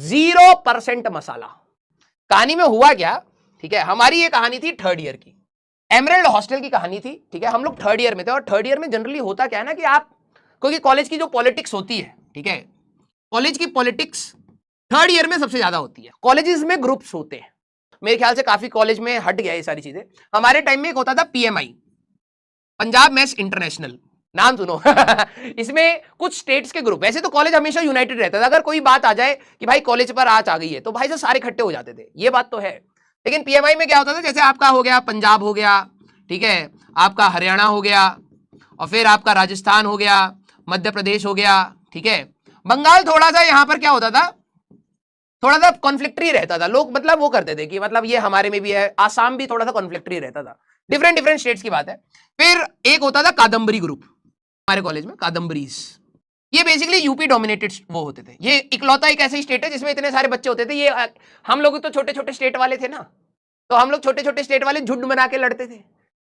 0% मसाला। कहानी में हुआ क्या, ठीक है, हमारी ये कहानी थी थर्ड ईयर की, एमरेल्ड हॉस्टल की कहानी थी, ठीक है। हम लोग थर्ड ईयर में थे और थर्ड ईयर में जनरली होता क्या है ना कि आप, क्योंकि कॉलेज की जो पॉलिटिक्स होती है, ठीक है, कॉलेज की पॉलिटिक्स थर्ड ईयर में सबसे ज्यादा होती है। कॉलेजेस में ग्रुप्स होते हैं, मेरे ख्याल से काफी कॉलेज में हट गया ये सारी चीजें। हमारे टाइम में एक होता था पीएमआई, पंजाब मैथ्स इंटरनेशनल, नाम सुनो इसमें कुछ स्टेट्स के ग्रुप, वैसे तो कॉलेज हमेशा यूनाइटेड रहता था, अगर कोई बात आ जाए कि भाई कॉलेज पर आज आ गई है तो भाई से सारे इकट्ठे हो जाते थे, ये बात तो है। लेकिन पीएमआई में क्या होता था, जैसे आपका हो गया पंजाब हो गया, ठीक है, आपका हरियाणा हो गया, और फिर आपका राजस्थान हो गया, मध्य प्रदेश हो गया, ठीक है, बंगाल थोड़ा सा यहाँ पर क्या होता था, थोड़ा सा कॉन्फ्लिक्टरी रहता था, लोग मतलब वो करते थे कि मतलब ये हमारे में भी है, आसाम भी थोड़ा सा कॉन्फ्लिक्टरी रहता था, डिफरेंट डिफरेंट स्टेट्स की बात है। फिर एक होता था कादम्बरी ग्रुप, हमारे कॉलेज में कादम्बरीज, ये बेसिकली यूपी डोमिनेटेड वो होते थे, ये इकलौता एक ऐसा स्टेट है जिसमें इतने सारे बच्चे होते थे। ये हम लोग तो छोटे छोटे स्टेट वाले थे ना, तो हम लोग छोटे छोटे स्टेट वाले झुंड बना के लड़ते थे।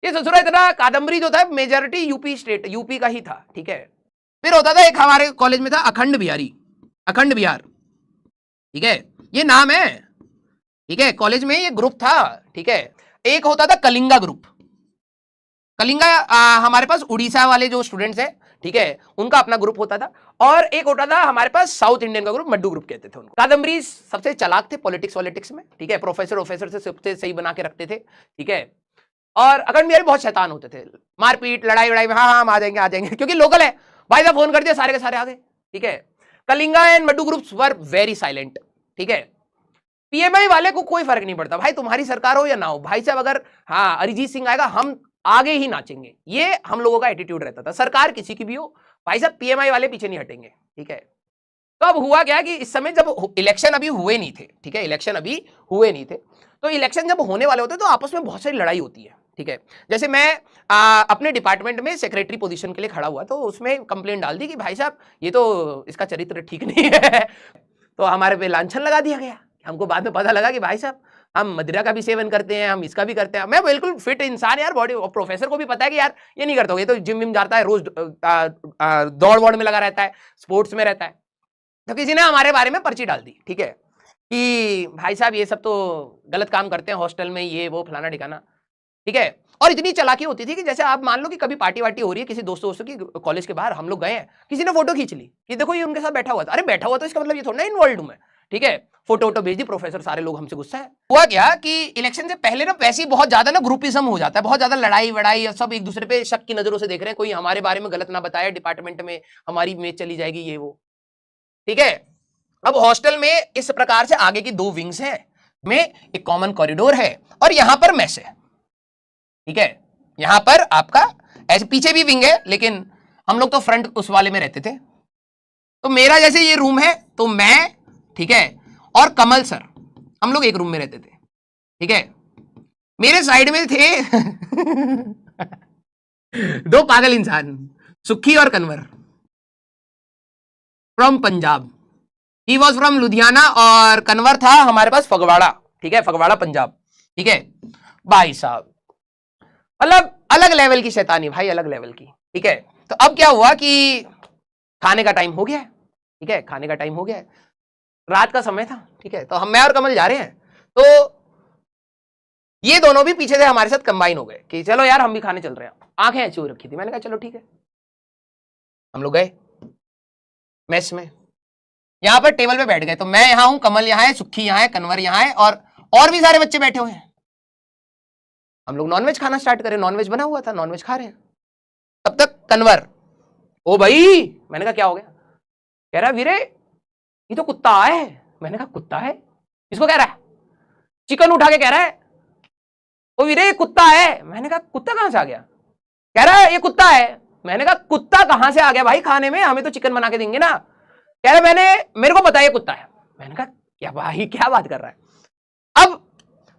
ये ससुरा इतना कादम्बरी जो था मेजॉरिटी यूपी स्टेट, यूपी का ही था, ठीक है। फिर होता था एक हमारे कॉलेज में था अखंड बिहारी, अखंड बिहार, ठीक है, ये नाम है, ठीक है, कॉलेज में ये ग्रुप था, ठीक है। एक होता था कलिंगा ग्रुप, कलिंगा हमारे पास उड़ीसा वाले जो स्टूडेंट्स हैं, ठीक है, उनका अपना ग्रुप होता था। और एक होता था हमारे पास साउथ इंडियन का ग्रुप, मड्डू ग्रुप कहते थे उनको। कादम्बरी सबसे चालाक थे पॉलिटिक्स में, ठीक है, प्रोफेसर से सबसे सही बना के रखते थे, ठीक है। और अखंड बिहारी बहुत शैतान होते थे, मारपीट लड़ाई वड़ाई में, हाँ हाँ हम आ जाएंगे क्योंकि लोकल है भाई साहब, फोन कर दिया सारे के सारे आ गए, ठीक है। कलिंगा एंड मड्डू ग्रुप्स वर वेरी साइलेंट, ठीक है। पीएमआई वाले को कोई फर्क नहीं पड़ता भाई, तुम्हारी सरकार हो या ना हो, भाई साहब अगर हाँ अरिजीत सिंह आएगा हम आगे ही नाचेंगे, ये हम लोगों का एटीट्यूड रहता था, सरकार किसी की भी हो भाई साहब, पीएमआई वाले पीछे नहीं हटेंगे, ठीक है। तो अब हुआ क्या कि इस समय जब इलेक्शन अभी हुए नहीं थे, ठीक है, इलेक्शन अभी हुए नहीं थे, तो इलेक्शन जब होने वाले होते तो आपस में बहुत सारी लड़ाई होती है, ठीक है। जैसे मैं अपने डिपार्टमेंट में सेक्रेटरी पोजीशन के लिए खड़ा हुआ, तो उसमें कंप्लेंट डाल दी कि भाई साहब ये तो इसका चरित्र ठीक नहीं है तो हमारे पे लांछन लगा दिया गया। हमको बाद में पता लगा कि भाई साहब हम मदिरा का भी सेवन करते हैं, हम इसका भी करते हैं। मैं बिल्कुल फिट इंसान यार, बॉडी, और प्रोफेसर को भी पता है कि यार ये नहीं करता, ये तो जिम विम जाता है, रोज दौड़ वौड़ में लगा रहता है, स्पोर्ट्स में रहता है। तो किसी ने हमारे बारे में पर्ची डाल दी, ठीक है, कि भाई साहब ये सब तो गलत काम करते हैं हॉस्टल में, ये वो फलाना ठिकाना, ठीक है। और इतनी चालाकी होती थी कि जैसे आप मान लो कि कभी पार्टी वार्टी हो रही है किसी दोस्तों की कॉलेज के बाहर, हम लोग गए हैं, किसी ने फोटो खींच ली कि देखो ये उनके साथ बैठा हुआ था, अरे बैठा हुआ तो इसका मतलब ये थोड़ा ना इन्वॉल्व हूं मैं, ठीक है। फोटो वोटो भेज दी, प्रोफेसर सारे लोग हमसे गुस्सा है। हुआ क्या कि इलेक्शन से पहले ना वैसे ही बहुत ज्यादा ना ग्रुपिज्म हो जाता है, बहुत ज्यादा लड़ाई वड़ाई, सब एक दूसरे पे शक की नजरों से देख रहे हैं, कोई हमारे बारे में गलत ना बताया, डिपार्टमेंट में हमारी इमेज चली जाएगी, ये वो, ठीक है। अब हॉस्टल में इस प्रकार से आगे की दो विंग्स हैं, में एक कॉमन कॉरिडोर है और यहां पर मेस है, ठीक है। यहां पर आपका ऐसे पीछे भी विंग है, लेकिन हम लोग तो फ्रंट उस वाले में रहते थे। तो मेरा जैसे ये रूम है, तो मैं, ठीक है, और कमल सर, हम लोग एक रूम में रहते थे, ठीक है। मेरे साइड में थे दो पागल इंसान, सुखी और Kanwar, from Punjab. He was from Ludhiana और कन्वर था हमारे पास फगवाड़ा, ठीक है, फगवाड़ा पंजाब, ठीक है। भाई साहब मतलब अलग लेवल की शैतानी भाई, अलग लेवल की, ठीक है। तो अब क्या हुआ कि खाने का टाइम हो गया, ठीक है, खाने का टाइम हो गया, रात का समय था, ठीक है। तो हम, मैं और कमल जा रहे हैं, तो ये दोनों भी पीछे से हमारे साथ कंबाइन हो गए कि चलो यार हम भी खाने चल रहे हैं। आंखें ऐसी हो रखी थी, मैंने कहा चलो ठीक है। हम लोग गए मेस में, यहां पर टेबल पे बैठ गए, तो मैं यहां हूं, कमल यहां है, सुखी यहां है, कन्वर यहां है, और भी सारे बच्चे बैठे हुए हैं। हम लोग नॉनवेज खाना स्टार्ट करें, नॉनवेज बना हुआ था, नॉनवेज खा रहे हैं। तब तक कन्वर, ओ भाई, मैंने कहा क्या हो गया, कह रहा वीरे ये तो कुत्ता है। मैंने कहा कुत्ता है, इसको कह रहा है, चिकन उठा के कह रहा है, ओ वीरे ये कुत्ता है। मैंने कहा कुत्ता कहां से आ गया, कह रहा है ये कुत्ता है। मैंने कहा कुत्ता कहां से आ गया भाई, खाने में हमें तो चिकन बना के देंगे ना। कह रहा मेरे को पता है ये कुत्ता है। मैंने कहा क्या भाई क्या बात कर रहा है। अब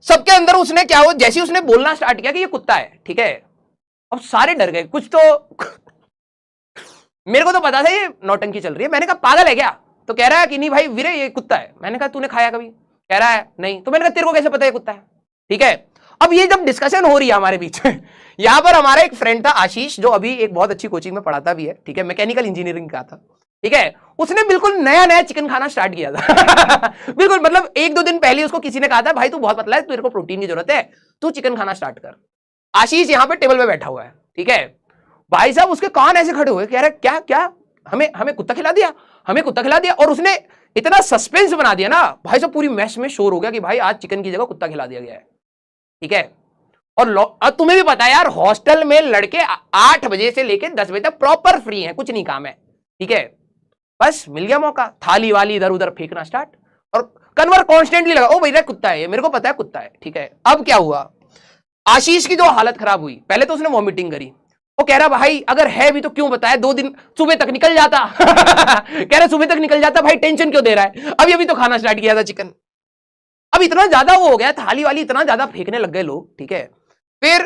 सबके अंदर उसने क्या हो, जैसे उसने बोलना स्टार्ट किया कि ये कुत्ता है, ठीक है, अब सारे डर गए कुछ तो मेरे को तो पता था ये नौटंकी चल रही है। मैंने कहा पागल है क्या, तो कह रहा है कि नहीं भाई वीरे ये कुत्ता है। मैंने कहा तूने खाया कभी, कह रहा है नहीं। तो मैंने कहा तेरे को कैसे पता है कुत्ता है, ठीक है। अब ये जब डिस्कशन हो रही है हमारे बीच में, यहां पर हमारा एक फ्रेंड था आशीष, जो अभी एक बहुत अच्छी कोचिंग में पढ़ाता भी है, ठीक है, मैकेनिकल इंजीनियरिंग का था, ठीक है, उसने बिल्कुल नया नया चिकन खाना स्टार्ट किया था बिल्कुल, मतलब 1-2 दिन पहले उसको किसी ने कहा था भाई तू बहुत पतला है, तेरे को प्रोटीन की जरूरत है, तू चिकन खाना स्टार्ट कर। आशीष यहां पे टेबल पे बैठा हुआ है, ठीक है, भाई साहब उसके कान ऐसे खड़े हुए, कह रहे क्या क्या, हमें कुत्ता खिला दिया, हमें कुत्ता खिला दिया। और उसने इतना सस्पेंस बना दिया ना भाई साहब, पूरी मैस में शोर हो गया कि भाई आज चिकन की जगह कुत्ता खिला दिया गया है, ठीक है। और तुम्हें भी पता है यार, हॉस्टल में लड़के 8 बजे से लेकर 10 बजे तक प्रॉपर फ्री हैं, कुछ नहीं काम है, ठीक है। बस मिल गया मौका, थाली वाली इधर उधर फेंकना स्टार्ट, और कन्वर कॉन्स्टेंटली लगा, ओ भैया कुत्ता है, मेरे को पता है कुत्ता है, ठीक है। अब क्या हुआ, आशीष की जो हालत खराब हुई, पहले तो उसने वॉमिटिंग करी, वो कह रहा भाई अगर है भी तो क्यों बताया, 2 दिन सुबह तक निकल जाता कह रहा सुबह तक निकल जाता, भाई टेंशन क्यों दे रहा है, अभी तो खाना स्टार्ट किया था चिकन। अब इतना ज्यादा वो हो गया, थाली वाली इतना ज्यादा फेंकने लग गए लोग, ठीक है। फिर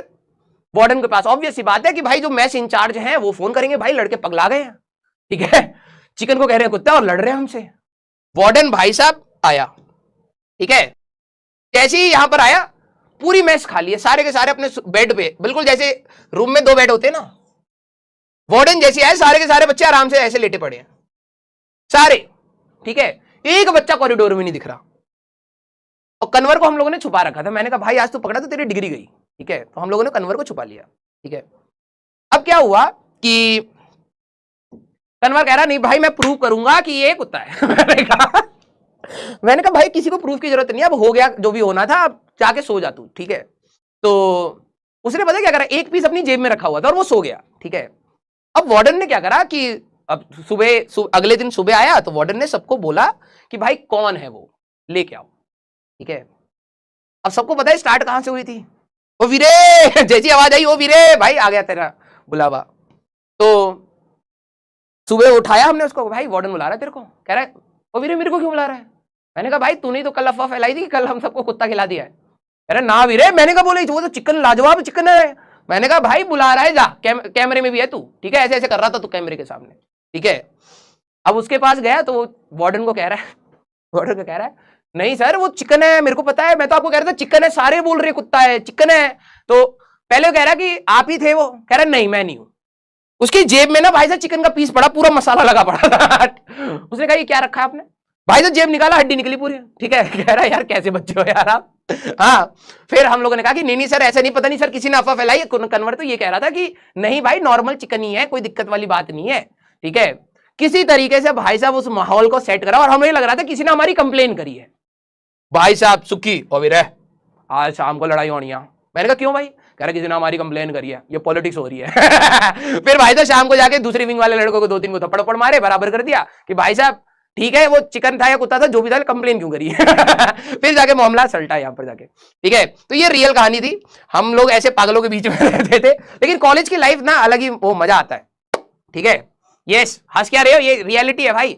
वार्डन के पास ऑब्वियस सी बात है कि भाई जो मैस इंचार्ज हैं वो फोन करेंगे, भाई लड़के पगला गए हैं, ठीक है, चिकन को कह रहे हैं कुत्ता और लड़ रहे हैं हमसे। वार्डन भाई साहब आया, ठीक है, जैसे ही यहां पर आया पूरी मैस खाली है, सारे के सारे अपने बेड पे, बिल्कुल जैसे रूम में 2 बेड होते हैं ना, वार्डन जैसे आए सारे के सारे बच्चे आराम से ऐसे लेटे पड़े हैं सारे, ठीक है, एक बच्चा कॉरिडोर में नहीं दिख रहा। और कन्वर को हम लोगों ने छुपा रखा था, मैंने कहा भाई आज तो पकड़ा तो तेरी डिग्री गई, ठीक है, तो हम लोगों ने कन्वर को छुपा लिया, ठीक है। अब क्या हुआ कि कन्वर कह रहा नहीं भाई मैं प्रूव करूंगा कि ये कुत्ता है मैंने कहा भाई किसी को प्रूफ की जरूरत नहीं, अब हो गया जो भी होना था, अब जाके सो जा तू, ठीक है। तो उसने पता क्या करा, एक पीस अपनी जेब में रखा हुआ था और वो सो गया, ठीक है। अब वार्डन ने क्या करा कि अब अगले दिन सुबह आया तो वार्डन ने सबको बोला कि भाई कौन है वो, लेके आओ, ठीक है। अब सबको पता है स्टार्ट कहां से हुई थी, ओ वीरे जैसी आवाज आई, ओ वीरे भाई आ गया तेरा बुलावा। तो सुबह उठाया हमने उसको, भाई वार्डन बुला रहा है तेरे को, कह रहा है ओ वीरे मेरे को क्यों बुला रहा है। मैंने कहा भाई तूने तो कल अफवाह फैलाई थी कि कल हम सबको कुत्ता खिला दिया है। कह रहा ना वीरे, मैंने कहा बोले वो तो चिकन लाजवाब चिकन है। मैंने कहा भाई बुला रहा है, जा कैमरे में भी है तू, ठीक है, ऐसे ऐसे कर रहा था तू कैमरे के सामने, ठीक है। अब उसके पास गया तो वार्डन को कह रहा है, वार्डन को कह रहा है नहीं सर वो चिकन है, मेरे को पता है, मैं तो आपको कह रहा था चिकन है, सारे बोल रहे कुत्ता है, चिकन है। तो पहले कह रहा कि आप ही थे, वो कह रहा नहीं मैं नहीं हूं। उसकी जेब में ना भाई साहब चिकन का पीस पड़ा, पूरा मसाला लगा पड़ा था उसने कहा ये क्या रखा है आपने, भाई तो जेब निकाला, हड्डी निकली पूरी, ठीक है। कह रहा यार कैसे बच्चे हो यार आप। हाँ, फिर हम लोगों ने कहा कि नहीं सर ऐसा नहीं, पता नहीं सर किसी ने अफवाह फैलाई। कन्वर तो ये कह रहा था कि नहीं भाई नॉर्मल चिकन ही है, कोई दिक्कत वाली बात नहीं है, ठीक है। किसी तरीके से भाई साहब उस माहौल को सेट करा और हमें लग रहा था किसी ने हमारी कंप्लेन करी है। भाई साहब सुखी और आज शाम को लड़ाई होनी है। मैंने कहा क्यों भाई, कह रहा किसी ने हमारी कंप्लेन करी है, ये पॉलिटिक्स हो रही है फिर भाई साहब शाम को जाके दूसरी विंग वाले लड़कों को 2-3 को थप्पड़ मारे, बराबर कर दिया कि भाई साहब ठीक है वो चिकन था या कुत्ता था जो भी था, कंप्लेन क्यों करी फिर जाके मामला सल्टा यहाँ पर जाके, ठीक है। तो ये रियल कहानी थी, हम लोग ऐसे पागलों के बीच में रहते थे, लेकिन कॉलेज की लाइफ ना अलग ही वो मजा आता है, ठीक है। यस, हंस क्या रहे हो, ये रियलिटी है भाई।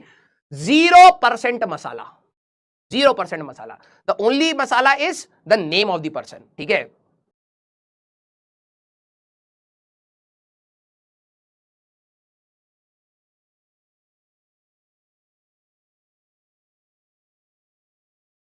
0% masala, 0% masala, the only masala is the name of the person, ठीक है।